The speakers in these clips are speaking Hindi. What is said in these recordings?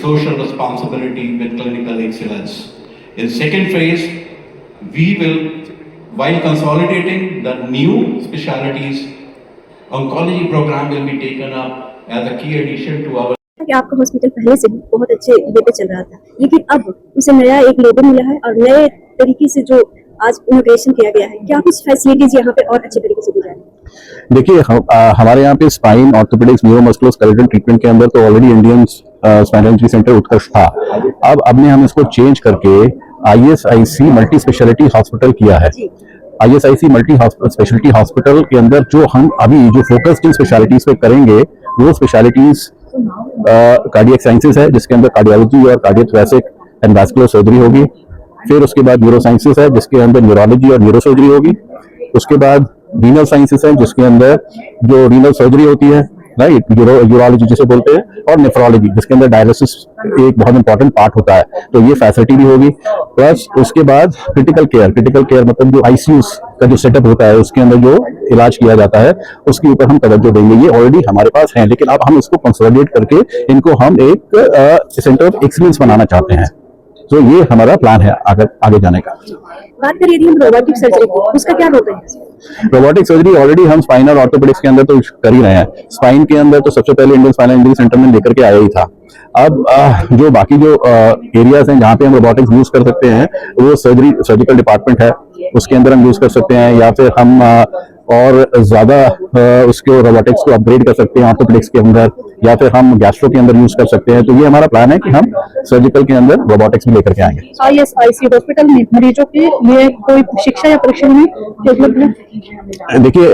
social responsibility with clinical excellence. In second phase, we will, while consolidating the new specialties, oncology program will be taken up as a key addition to our. कि आपका हॉस्पिटल पहले से बहुत अच्छे लेवल पे चल रहा था, लेकिन अब उसे नया एक लेवल मिला है और नए तरीके से जो आज इनोग्रेशन किया गया है, क्या कुछ फैसिलिटीज यहाँ पे और अच्छे तरीके से दी जा रही है? देखिए, हमारे यहाँ पे स्पाइन, ऑर्थोपेडिक्स, न्यूरोमस्कुलोस्केलेटल ट्रीटमेंट के अंदर तो already Indian spinal injury centre Utkarsh था। अब ने हम इसको चेंज करके ISIC मल्टी स्पेशलिटी हॉस्पिटल किया है। ISIC मल्टी स्पेशलिटी हॉस्पिटल के अंदर जो हम अभी जो फोकस जिन स्पेशलिटीज पे करेंगे वो स्पेशलिटीज कार्डियक साइंसेस है, जिसके अंदर कार्डियोलॉजी और कार्डियोथोरैसिक एंड वैस्कुलर सर्जरी होगी। फिर उसके बाद न्यूरो साइंसेस है, जिसके अंदर न्यूरोलॉजी और न्यूरो सर्जरी होगी। उसके बाद रीनल साइंसेस है, जिसके अंदर जो रीनल सर्जरी होती है, राइट, यूरोलॉजी जिसे बोलते हैं, और नेफ्रोलॉजी जिसके अंदर डायलिसिस एक बहुत इंपॉर्टेंट पार्ट होता है, तो ये फैसिलिटी भी होगी। प्लस उसके बाद क्रिटिकल केयर मतलब जो ICUs का जो सेटअप होता है उसके अंदर जो इलाज किया जाता है उसके ऊपर हम तवज्जो देंगे। ये ऑलरेडी हमारे पास है, लेकिन अब हम इसको कंसोलिडेट करके इनको हम एक सेंटर ऑफ एक्सीलेंस बनाना चाहते हैं। तो ये हमारा प्लान है आगे जाने का। बात करें यदि हम रोबोटिक सर्जरी की, उसका क्या होता है? रोबोटिक सर्जरी ऑलरेडी हम स्पाइन और ऑर्थोपेडिक्स के अंदर तो कर ही रहे हैं। स्पाइन के अंदर तो सबसे पहले इंडियन स्पाइनल इंजरी सेंटर में लेकर के आया ही था। अब जो बाकी जो एरियाज हैं जहाँ पे हम रोबोटिक्स यूज कर सकते हैं वो सर्जिकल डिपार्टमेंट है, उसके अंदर हम यूज कर सकते हैं, या फिर हम और ज्यादा उसको रोबोटिक्स को अपग्रेड कर सकते हैं ऑर्थोपेडिक्स के अंदर, या फिर हम गैस्ट्रो के अंदर यूज कर सकते हैं। तो ये हमारा प्लान है कि हम सर्जिकल के अंदर रोबोटिक्स भी लेकर के आएंगे। ISIC हॉस्पिटल में मरीजों के लिए कोई शिक्षा या परीक्षण में उपलब्ध है? देखिए,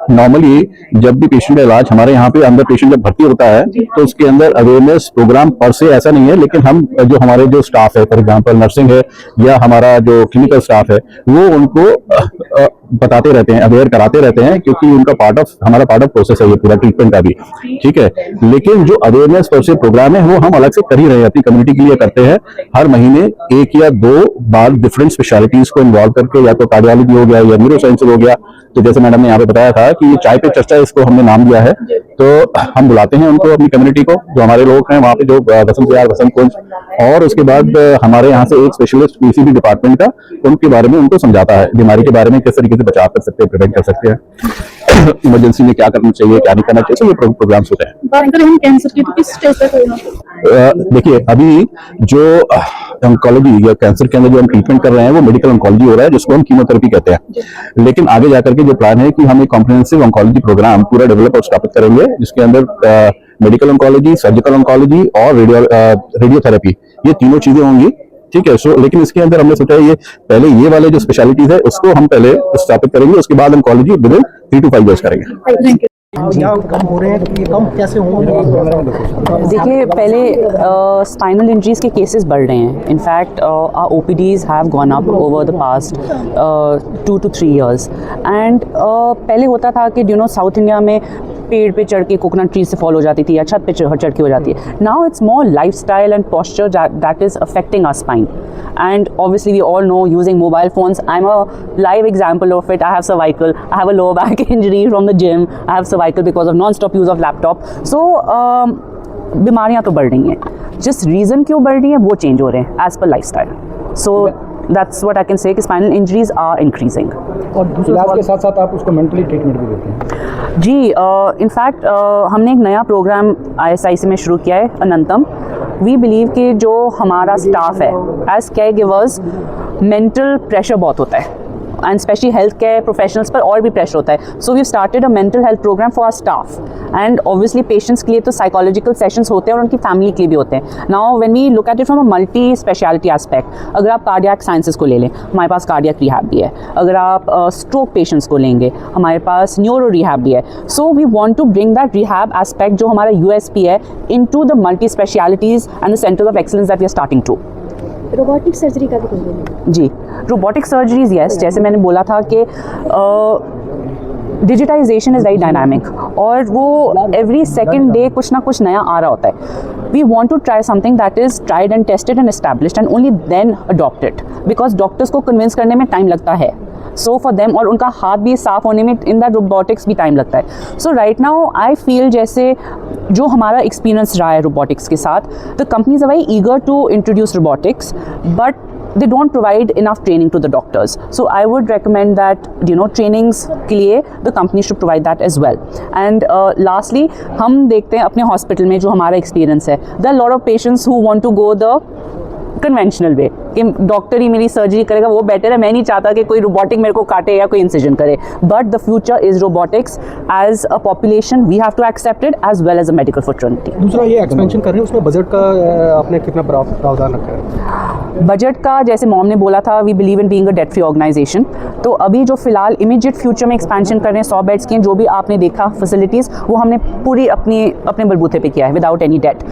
नॉर्मली जब भी पेशेंट का इलाज हमारे यहाँ पे अंदर पेशेंट जब भर्ती होता है तो उसके अंदर अवेयरनेस प्रोग्राम पर से ऐसा नहीं है, लेकिन हम जो हमारे जो स्टाफ है, फॉर एग्जांपल नर्सिंग है या हमारा जो क्लिनिकल स्टाफ है, वो उनको बताते रहते हैं, अवेयर कराते रहते हैं, क्योंकि उनका हमारा पार्ट ऑफ प्रोसेस है ये पूरा ट्रीटमेंट का भी, ठीक है। लेकिन जो अवेयरनेस पर से प्रोग्राम है वो हम अलग से कर ही रहे हैं, अपनी कम्युनिटी के लिए करते हैं। हर महीने 1 या 2 बार डिफरेंट स्पेशलिटीज को इन्वॉल्व करके, या तो कार्डियोलॉजी हो गया या न्यूरो साइंस हो गया। तो जैसे मैडम ने यहाँ पे बताया था कि ये चाय पे चर्चा इसको हमने नाम दिया है, तो हम बुलाते हैं उनको, अपनी कम्युनिटी को, जो हमारे लोग हैं वहाँ पे, जो बसंत विहार, बसंत कुंज, और उसके बाद हमारे यहाँ से एक स्पेशलिस्ट PCB डिपार्टमेंट का उनके बारे में उनको समझाता है, बीमारी के बारे में किस तरीके से बचाव कर सकते हैं, प्रिवेंट कर सकते हैं, इमरजेंसी में क्या करना चाहिए, क्या नहीं करना चाहिए। तो ये प्रोग्राम्स होते हैं। कैंसर की तो किस स्टेज तक होगा? देखिए, अभी जो ऑन्कोलॉजी या कैंसर के अंदर जो हम ट्रीटमेंट कर रहे हैं वो मेडिकल ऑन्कोलॉजी हो रहा है, जिसको हम कीमोथेरेपी कहते हैं। लेकिन आगे जाकर के जो प्लान है कि हम एक कॉम्प्रिहेंसिव ऑन्कोलॉजी प्रोग्राम पूरा डेवलप और स्थापित करेंगे, जिसके अंदर मेडिकल ऑन्कोलॉजी, सर्जिकल ऑन्कोलॉजी और रेडियोथेरेपी, ये तीनों चीजें होंगी, ठीक है। लेकिन इसके अंदर हमने सोचा ये पहले ये वाले जो स्पेशलिटीज है उसको हम पहले स्थापित करेंगे, उसके बाद oncology with in 3 to 5 years करेंगे। कम हो रहे हैं तो ये कम कैसे होंगे? देखिए, पहले स्पाइनल इंजरीज के केसेस बढ़ रहे हैं। In fact OPDs have gone up over the past 2 to 3 years। And पहले होता था कि साउथ इंडिया में पेड़ पे चढ़ के कोकोनट ट्री से फॉल हो जाती थी या छत पे चढ़ के हो जाती है। Now it's more lifestyle and posture that is affecting our spine, and obviously we all know using mobile phones. I'm a live example of it. I have cervical, I have a lower back injury from the gym, I have cervical because of non-stop use of laptop. So बीमारियां तो बढ़ रही हैं, जिस रीज़न क्यों बढ़ रही है वो चेंज हो रहे हैं as per lifestyle. So that's what I can say कि स्पाइनल इंजरीज आर इंक्रीजिंग। और दूसरे इलाज के साथ साथ आप उसको मेंटली ट्रीटमेंट भी देते हैं? जी, इनफैक्ट हमने एक नया प्रोग्राम ISIC में शुरू किया है, अनंतम। वी बिलीव कि जो हमारा स्टाफ है as care givers, mental pressure बहुत होता है, and specially health care professionals पर और भी प्रेशर होता है। So we started a mental health program for our staff, and obviously patients के लिए तो साइकोलॉजिकल सेशंस होते हैं और उनकी फैमिली के लिए भी होते हैं। Now when we look at it from a multi speciality aspect, अगर आप कार्डियक साइंसेस को ले लें, हमारे पास कार्डियक रिहैब भी है। अगर आप स्ट्रोक पेशेंट्स को लेंगे, हमारे पास न्यूरो रिहैब भी है। So we want to bring that rehab aspect जो हमारा USP है into the multi specialities and the centres of excellence that we are starting to. Robotic surgery का भी करेंगे? जी, रोबोटिक सर्जरीज, यस, जैसे मैंने बोला था कि डिजिटाइजेशन इज़ वेरी डायनामिक और वो एवरी सेकेंड डे कुछ ना कुछ नया आ रहा होता है। We want to try something that is tried and tested and established and only then adopt it, because doctors को कन्विंस करने में टाइम लगता है। सो फॉर देम, और उनका हाथ भी साफ होने में इन दैट रोबोटिक्स भी टाइम लगता है. So right now I feel जैसे जो हमारा एक्सपीरियंस रहा है रोबोटिक्स के साथ, the companies are very eager to introduce robotics, but they don't provide enough training to the doctors. So I would recommend that, you know, trainings के लिए the company should provide that as well. And lastly, हम देखते हैं अपने हॉस्पिटल में जो हमारा एक्सपीरियंस है, there are a lot of patients who want to go the conventional way कि डॉक्टर ही मेरी सर्जरी करेगा वो बेटर है, मैं नहीं चाहता कि कोई रोबोटिक मेरे को काटे या कोई इंसिजन करे. But the future is robotics. As a population we have to accept it as well as a medical fraternity. दूसरा ये एक्सपेंशन कर रहे हैं, उसमें बजट का आपने कितना प्रावधान रखा है? बजट का जैसे मॉम ने बोला था, we believe in being a debt free organisation. तो अभी जो फिलहाल इमीडिएट फ्यूचर में एक्सपेंशन कर रहे हैं 100 बेड्स की, जो भी आपने देखा फैसिलिटीज़, वो हमने पूरी अपने बलबूते पे किया है without any debt.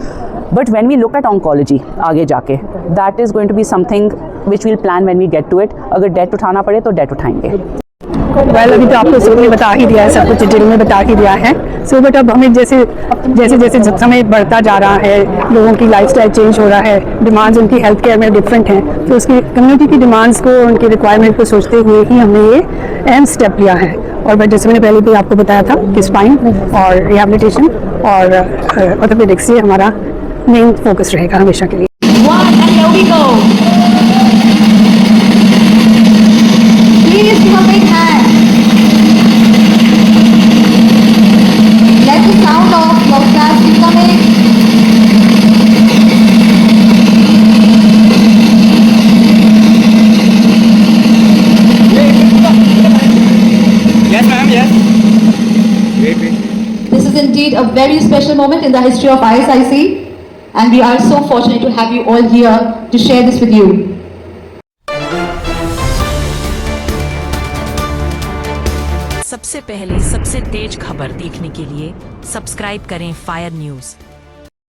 But when we look at oncology आगे जाके, that is going to be something which will plan when we get to it. अगर डेट उठाना पड़े तो डेट उठाएंगे. वेल अभी तो आपको सबने बता ही दिया है, सब कुछ डिटेल में बता ही दिया है. सो बट अब हमें जैसे समय बढ़ता जा रहा है, लोगों की लाइफस्टाइल चेंज हो रहा है, डिमांड्स उनकी हेल्थ केयर में डिफरेंट हैं, तो उसकी कम्युनिटी की डिमांड्स को, उनकी रिक्वायरमेंट को सोचते हुए ही हमने ये अहम स्टेप लिया है. और बट जैसे मैंने पहले भी आपको बताया था कि स्पाइन और रिहेबिलिटेशन और ऑर्थोपेडिक्स ये हमारा मेन फोकस रहेगा हमेशा के लिए. One, and here we go. Please give a big hand. Let the sound of your class be coming. Yes, ma'am, yes. This is indeed a very special moment in the history of ISIC, and we are so fortunate to have you all here to share this with you. सबसे पहले सबसे तेज खबर देखने के लिए सब्सक्राइब करें फायर न्यूज़.